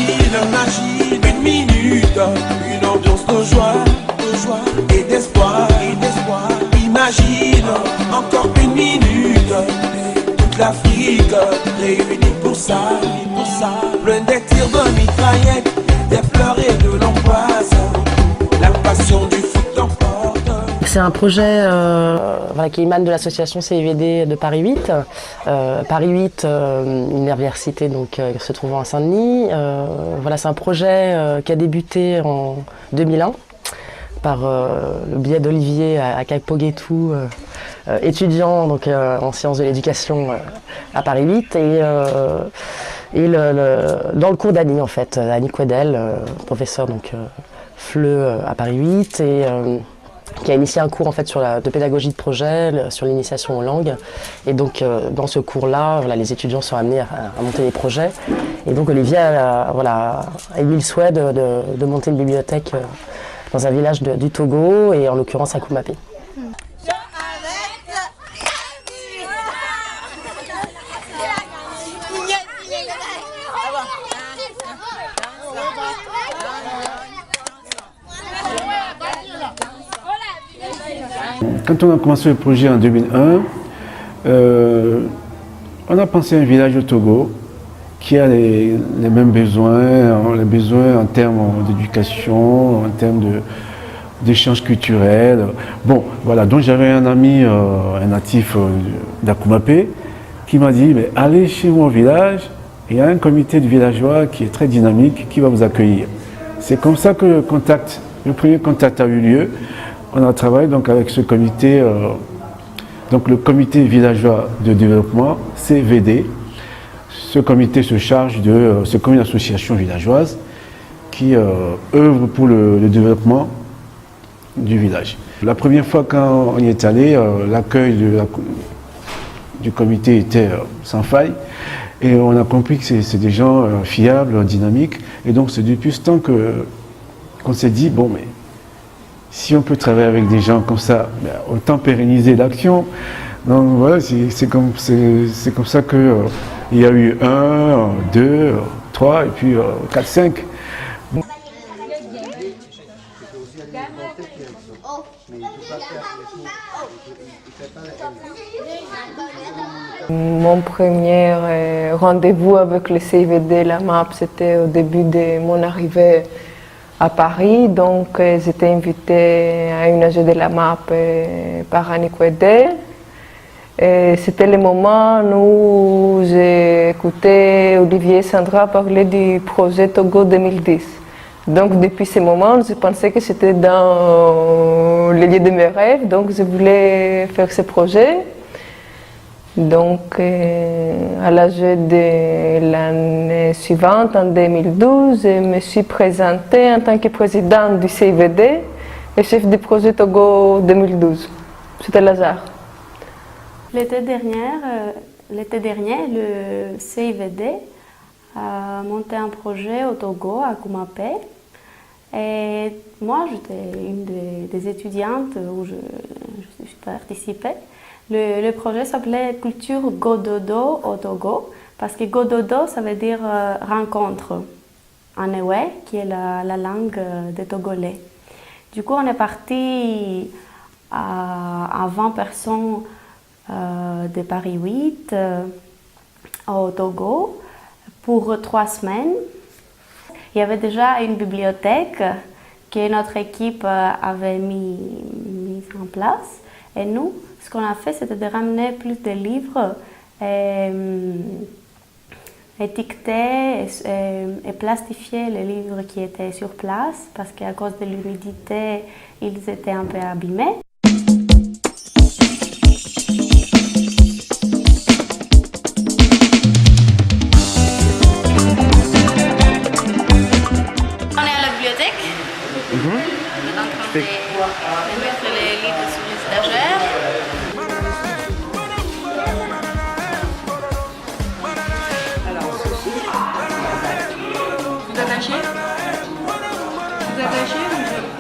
imagine une minute, une ambiance de joie et d'espoir. Imagine encore une minute, toute l'Afrique réunie pour ça. Plein des tirs de mitraillettes, des pleurs et de l'angoisse, la passion du foot t'emporte. C'est un projet qui émane de l'association CIVD de Paris 8. Paris 8, université se trouvant à Saint-Denis. C'est un projet qui a débuté en 2001 par le biais d'Olivier Akakpoguetou, étudiant en sciences de l'éducation à Paris 8 dans le cours d'Annie en fait, Annie Quedel, professeur FLE à Paris 8 qui a initié un cours en fait de pédagogie de projet, sur l'initiation aux langues. Et donc dans ce cours-là, les étudiants sont amenés à monter des projets. Et donc Olivier a émis le souhait de monter une bibliothèque dans un village du Togo, et en l'occurrence à Koumape. Quand on a commencé le projet en 2001, on a pensé à un village au Togo qui a les mêmes besoins, les besoins en termes d'éducation, en termes d'échanges culturels. Bon, voilà, donc j'avais un ami, un natif d'Akoumapé, qui m'a dit, mais allez chez moi au village, il y a un comité de villageois qui est très dynamique, qui va vous accueillir. C'est comme ça que le premier contact a eu lieu. On a travaillé donc avec ce comité, le comité villageois de développement, CVD. Ce comité se charge c'est comme une association villageoise qui œuvre pour le développement du village. La première fois quand on y est allé, l'accueil du comité était sans faille, et on a compris que c'est des gens fiables, dynamiques, et donc c'est depuis ce temps qu'on s'est dit, bon, mais si on peut travailler avec des gens comme ça, autant pérenniser l'action. Donc voilà, c'est comme ça qu'il y a eu 1, 2, 3 et puis 4, 5. Mon premier rendez-vous avec le CIVD, la MAP, c'était au début de mon arrivée à Paris. Donc j'étais invitée à une AG de la MAP par Annie Quedel. C'était le moment où j'ai écouté Olivier et Sandra parler du projet Togo 2010. Donc depuis ce moment, je pensais que c'était dans le lieu de mes rêves, donc je voulais faire ce projet. Donc à l'âge de l'année suivante, en 2012, je me suis présentée en tant que présidente du CIVD et chef du projet Togo 2012. C'était Lazare. L'été dernier, le CIVD a monté un projet au Togo, à Koumape. Et moi, j'étais une des étudiantes où je participais. Le projet s'appelait Culture Gododo au Togo, parce que Gododo, ça veut dire rencontre en ewe, qui est la langue des Togolais. Du coup, on est parti à 20 personnes de Paris 8 au Togo pour 3 semaines. Il y avait déjà une bibliothèque que notre équipe avait mise en place. Et nous, ce qu'on a fait, c'était de ramener plus de livres étiqueter et plastifier les livres qui étaient sur place parce qu'à cause de l'humidité, ils étaient un peu abîmés. On est à la bibliothèque. On est en train de mettre les livres sur les étagères. Vous attachez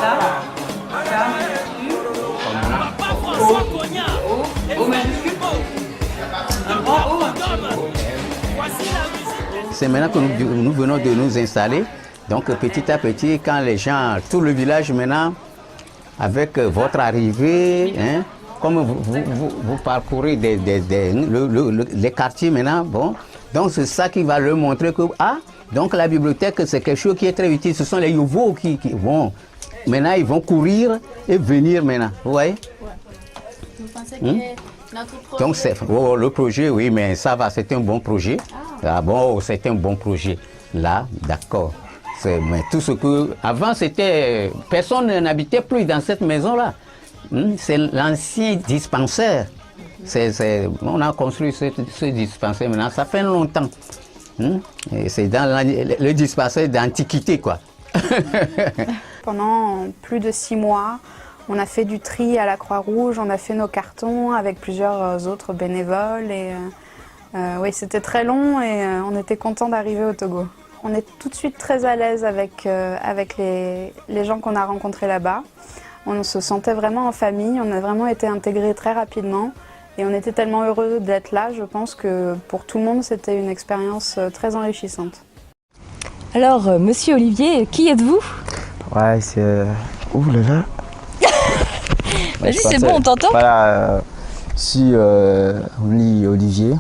là, O majuscule. Un grand O. c'est maintenant que nous venons de nous installer. Donc petit à petit, quand les gens, tout le village maintenant, avec votre arrivée, hein, comme vous parcourez les quartiers maintenant, bon, donc c'est ça qui va leur montrer que, donc la bibliothèque c'est quelque chose qui est très utile. Ce sont les nouveaux qui vont, maintenant ils vont courir et venir maintenant, vous voyez? Vous pensez que notre projet... Donc c'est le projet, oui, mais ça va, c'est un bon projet. Bon, c'est un bon projet. Là, d'accord. Mais tout ce que... Avant, c'était... Personne n'habitait plus dans cette maison-là. C'est l'ancien dispensaire. On a construit ce dispensaire maintenant, ça fait longtemps. C'est dans le dispensaire d'antiquité, quoi. Pendant plus de 6 mois, on a fait du tri à la Croix-Rouge, on a fait nos cartons avec plusieurs autres bénévoles. Et, oui, c'était très long et on était contents d'arriver au Togo. On est tout de suite très à l'aise avec les gens qu'on a rencontrés là-bas. On se sentait vraiment en famille, on a vraiment été intégrés très rapidement. Et on était tellement heureux d'être là, je pense que pour tout le monde, c'était une expérience très enrichissante. Alors, monsieur Olivier, qui êtes-vous? Ouais, c'est... Ouh là là. Vas-y, c'est bon, on t'entend? Voilà, si on lit Olivier,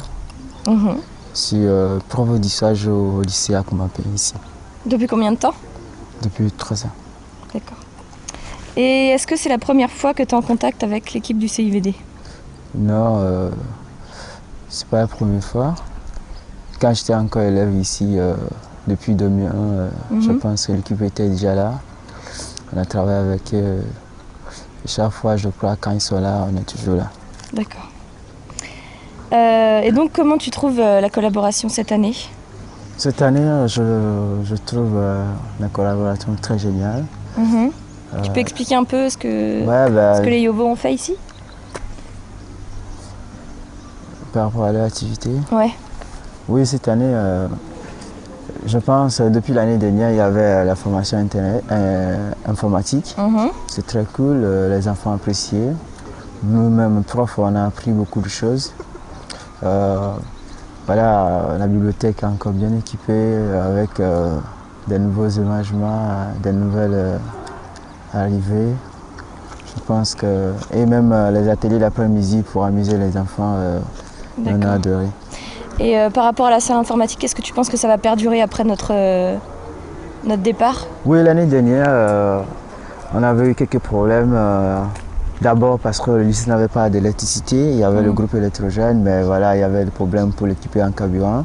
si prof d'histoire au lycée à Kumapé, ici. Depuis combien de temps? Depuis 3 ans. D'accord. Et est-ce que c'est la première fois que tu es en contact avec l'équipe du CIVD? Non, c'est pas la première fois. Quand j'étais encore élève ici, depuis 2001, je pense que l'équipe était déjà là. On a travaillé avec eux. Chaque fois, je crois, quand ils sont là, on est toujours là. D'accord. Et donc, comment tu trouves la collaboration cette année? Cette année, je trouve la collaboration très géniale. Tu peux expliquer un peu ce que les Yovo ont fait ici? Par rapport à leur activité? Ouais. Oui, cette année, je pense, depuis l'année dernière, il y avait la formation informatique. C'est très cool, les enfants appréciaient. Nous-mêmes, profs, on a appris beaucoup de choses. Voilà, la bibliothèque est encore bien équipée avec des nouveaux émergements, des nouvelles arrivées. Je pense que... Et même les ateliers l'après-midi pour amuser les enfants, on a adoré. Et par rapport à la salle informatique, est-ce que tu penses que ça va perdurer après notre départ? Oui, l'année dernière, on avait eu quelques problèmes. D'abord parce que le lycée n'avait pas d'électricité, il y avait le groupe électrogène, mais voilà, il y avait des problèmes pour l'équiper en carburant.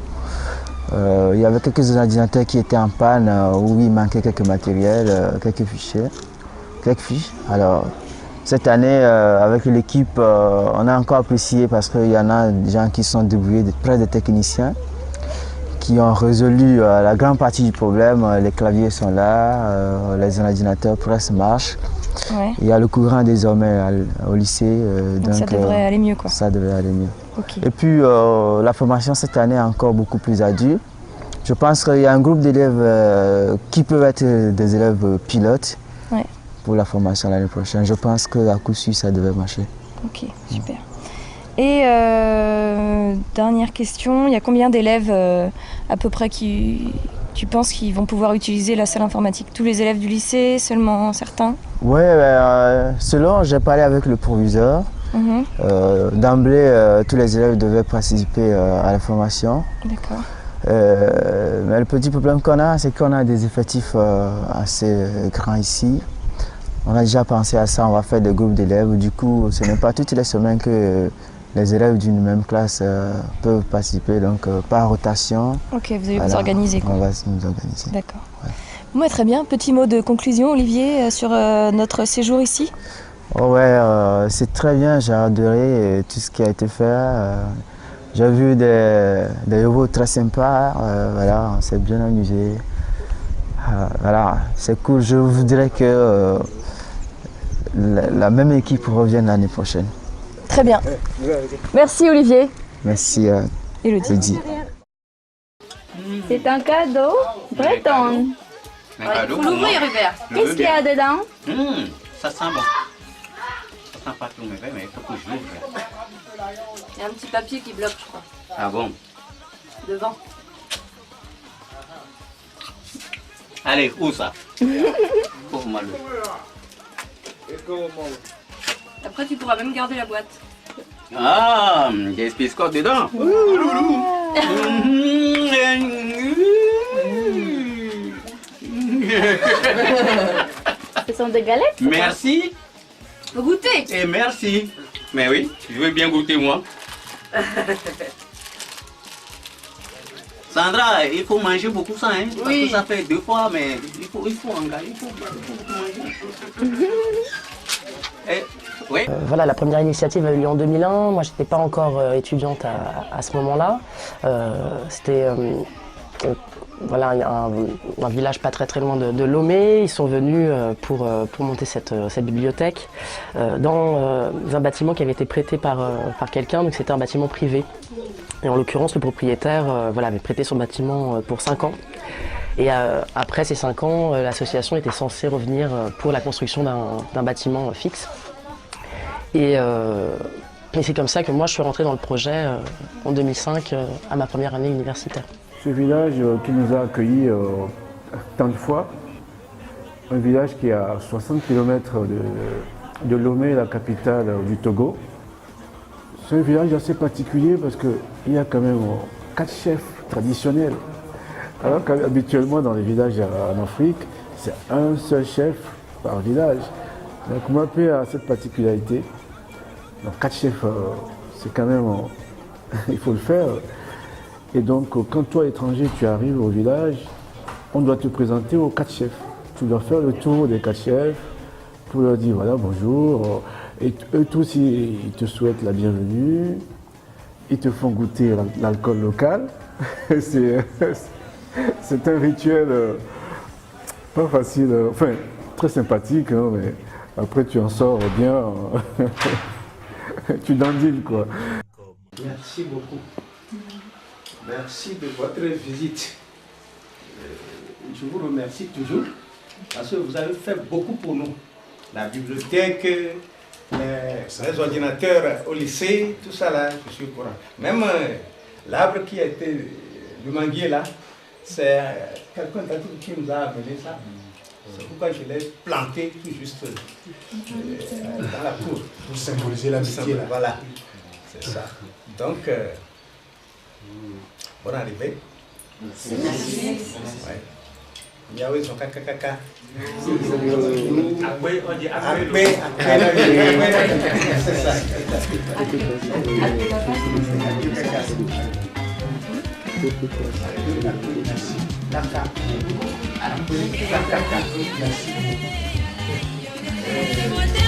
Il y avait quelques ordinateurs qui étaient en panne, où il manquait quelques matériels, quelques fichiers, quelques fiches. Alors, cette année, avec l'équipe, on a encore apprécié parce qu'il y en a des gens qui sont débrouillés, près des techniciens, qui ont résolu la grande partie du problème. Les claviers sont là, les ordinateurs presque marchent. Ouais. Il y a le courant désormais au lycée. Donc ça devrait aller mieux, quoi. Ça devrait aller mieux. Okay. Et puis la formation cette année est encore beaucoup plus ardue. Je pense qu'il y a un groupe d'élèves qui peuvent être des élèves pilotes pour la formation l'année prochaine. Je pense qu'à coup sûr, ça devrait marcher. Ok, super. Et dernière question, il y a combien d'élèves à peu près qui tu penses qu'ils vont pouvoir utiliser la salle informatique? Tous les élèves du lycée, seulement certains? Oui, selon, j'ai parlé avec le proviseur. D'emblée, tous les élèves devaient participer à la formation. D'accord. Mais le petit problème qu'on a, c'est qu'on a des effectifs assez grands ici. On a déjà pensé à ça, on va faire des groupes d'élèves. Du coup, ce n'est pas toutes les semaines que les élèves d'une même classe peuvent participer, donc par rotation. Ok, vous allez vous organiser, quoi. On va nous organiser. D'accord. Ouais. Bon, très bien. Petit mot de conclusion, Olivier, sur notre séjour ici? Oh ouais, c'est très bien, j'ai adoré tout ce qui a été fait. J'ai vu des Yovo très sympas, voilà, on s'est bien amusé. Voilà, c'est cool. Je voudrais que la même équipe revienne l'année prochaine. Très bien. Merci Olivier. Merci Elodie. C'est un cadeau breton. Un cadeau Faut l'ouvrir, Hubert. Qu'est-ce qu'il y a dedans? Ça sent bon. Ça sent pas tout mauvais, mais il faut que je l'ouvre. Il y a un petit papier qui bloque, je crois. Ah bon? Devant. Allez, où ça? Pauvre malheureux. Après, tu pourras même garder la boîte. Ah, des biscottes dedans. Ce sont des galettes? Merci Faut goûter. et merci. Mais oui, je veux bien goûter moi. Sandra, il faut manger beaucoup ça, hein? Parce que ça fait 2 fois, mais il faut en garder, il faut manger. Et, oui. Voilà, la première initiative a eu lieu en 2001. Moi, j'étais pas encore étudiante à ce moment-là. C'était voilà, un village pas très loin de Lomé. Ils sont venus pour monter cette bibliothèque dans un bâtiment qui avait été prêté par quelqu'un, donc c'était un bâtiment privé. Et en l'occurrence, le propriétaire voilà, avait prêté son bâtiment pour 5 ans. Et après ces 5 ans, l'association était censée revenir pour la construction d'un bâtiment fixe. Et c'est comme ça que moi je suis rentrée dans le projet en 2005 à ma première année universitaire. Ce village qui nous a accueillis tant de fois, un village qui est à 60 km de Lomé, la capitale du Togo. C'est un village assez particulier parce qu'il y a quand même 4 chefs traditionnels. Alors qu'habituellement dans les villages en Afrique, c'est un seul chef par village. Donc Koumapé a cette particularité. Donc 4 chefs, c'est quand même, il faut le faire. Et donc quand toi étranger tu arrives au village, on doit te présenter aux 4 chefs. Tu dois faire le tour des 4 chefs pour leur dire voilà bonjour. Et eux tous ils te souhaitent la bienvenue. Ils te font goûter l'alcool local. C'est un rituel pas facile, enfin très sympathique, hein, mais après tu en sors bien, tu dandines quoi. Merci beaucoup. Merci de votre visite. Je vous remercie toujours parce que vous avez fait beaucoup pour nous. La bibliothèque, les ordinateurs au lycée, tout ça là, je suis au courant. Même l'arbre qui a été, le manguier là, c'est quelqu'un qui nous a amené ça. C'est pourquoi je l'ai planté tout juste dans la cour. Pour symboliser l'amitié là. Voilà, c'est ça. Donc, bonne arrivée. Merci. Ouais. Yahweh son kaka. C'est ça. Merci.